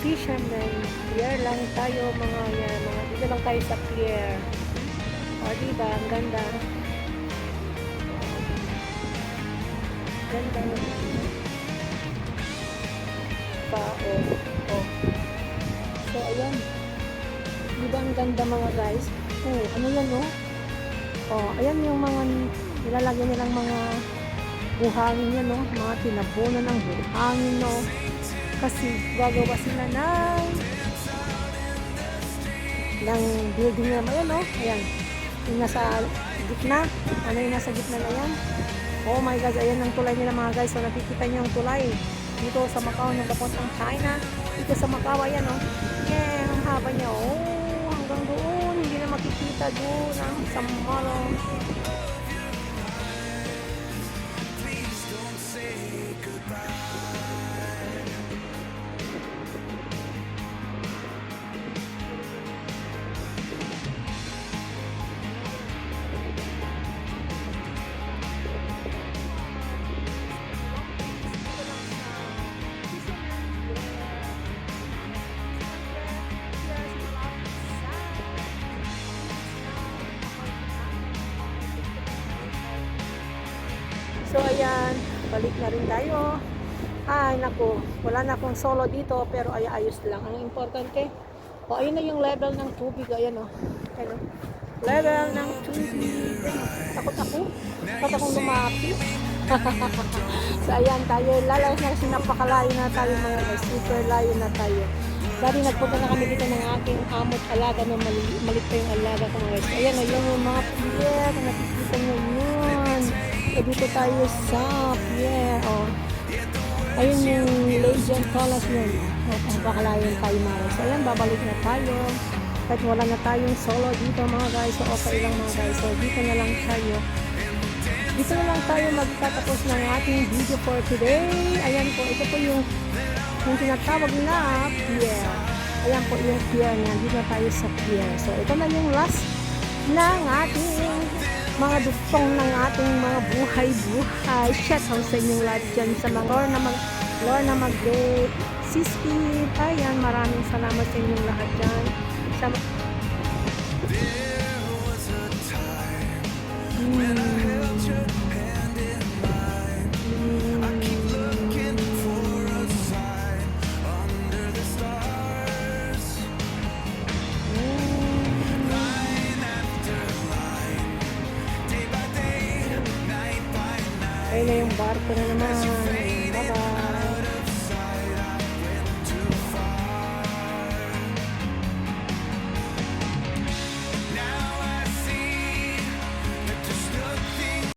fisherman. Pier lang tayo mga yan. Dito lang tayo sa pier. O, diba? Ang ganda. Ganda naman. O. So, ayan. Diba ang ganda mga guys? Oh, ano yan, no? Oh, ayan yung mga nilalagyan nilang mga buhangin yan, no? Mga tinabunan ng buhangin, no? Kasi gagawa sila ng building na ayan, no? Ayan. Yung nasa gitna. Ano yung nasa gitna na yan? Oh my God, ayan ang tulay nila mga guys. So nakikita niyo yung tulay dito sa Macau ng papuntang China. Dito sa Macau, ayan, no? Yeah, ang haba niya. Oh, hanggang doon. Hindi na makikita doon ang Samaro. So ayan, balik na rin tayo. Ay naku, wala na akong solo dito pero ay ayos lang. Ang importante, o ayun na yung level ng tubig. Ayan o, ayan, level ng tubig. Takot ako, takot akong lumapit. So ayan tayo, lalawas na kasi napakalayo na tayo mga guys. Super layo na tayo. Dati nagpunta na kami dito ng aking amot alaga na malit pa yung alaga ko mga guys. Ayan o, yung mga pier, nakikita nyo yun. So, dito tayo sa pier, oh. Ayun yung Legend Palace yun. Bakalayan tayo mga guys. So, ayan, babalik na tayo. Kahit wala na tayong solo dito mga guys. So, okay lang mga guys. So, dito na lang tayo. Dito na lang tayo magtatapos ng ating video for today. Ayan po, ito po yung tinatawag na pier. Ayan po yung pier niya. Dito na tayo sa pier. So, ito na yung last ng ating mga duktong ng ating mga buhay-buhay. Shout out sa inyong lahat dyan sa mga Lord na mag-sistip. Ayan, maraming salamat sa inyong lahat dyan. Ayun na yung barko na naman. Bye-bye.